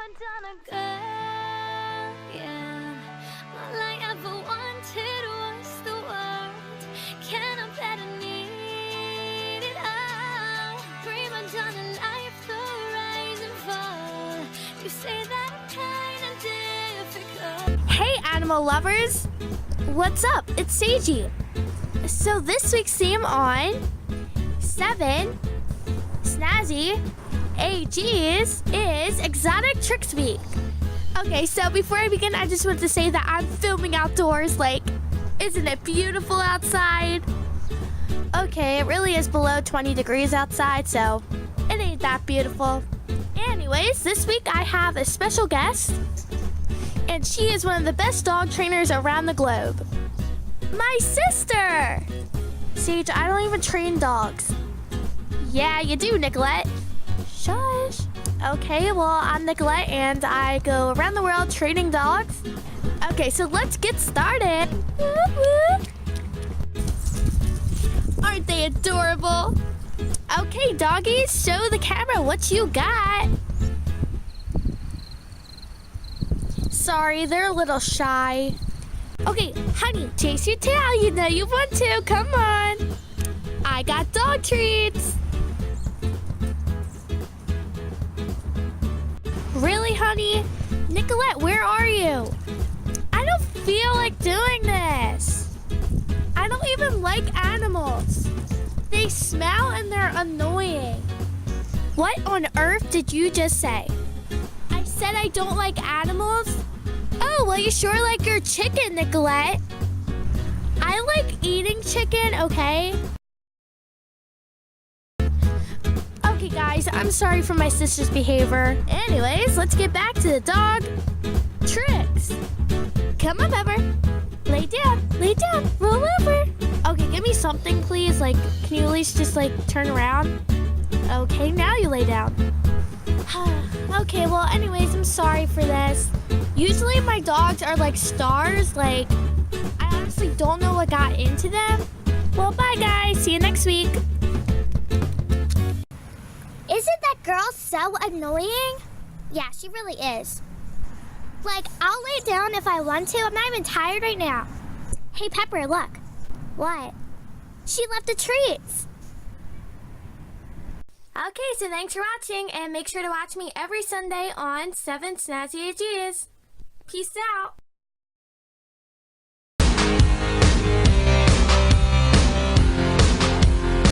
Madonna girl, yeah. All I ever wanted was the world. Can I better need it all? Prima donna life, the rise and fall. You say that I'm kinda difficult. Hey animal lovers! What's up? It's Seiji. So this week's theme on 7 Snazzy AGs is Exotic Tricks Week. Okay, so before I begin, I just want to say that I'm filming outdoors. Like, isn't it beautiful outside? Okay, it really is below 20 degrees outside, so it ain't that beautiful. Anyways, this week I have a special guest, and she is one of the best dog trainers around the globe. My sister! Sage, I don't even train dogs. Yeah, you do, Nicolette. Shush. Okay, well, I'm Nicolette, and I go around the world training dogs. Okay, so let's get started. Aren't they adorable? Okay, doggies, show the camera what you got. Sorry, they're a little shy. Okay, honey, chase your tail. You know you want to. Come on. I got dog treats. Really, honey? Nicolette, where are you? I don't feel like doing this. I don't even like animals. They smell and they're annoying. What on earth did you just say? I said I don't like animals? Oh, well, you sure like your chicken, Nicolette. I like eating chicken, okay? Okay, guys, I'm sorry for my sister's behavior. Anyways, let's get back to the dog tricks. Come on, Pepper. Lay down, roll over. Okay, give me something, please. Like, can you at least just, like, turn around? Okay, now you lay down. Okay, well, anyways, I'm sorry for this. Usually my dogs are like stars. Like, I honestly don't know what got into them. Well, bye, guys. See you next week. Isn't that girl so annoying? Yeah, she really is. Like, I'll lay down if I want to. I'm not even tired right now. Hey, Pepper, look. What? She left the treats. Okay, so thanks for watching, and make sure to watch me every Sunday on 7 Snazzy AGs. Peace out.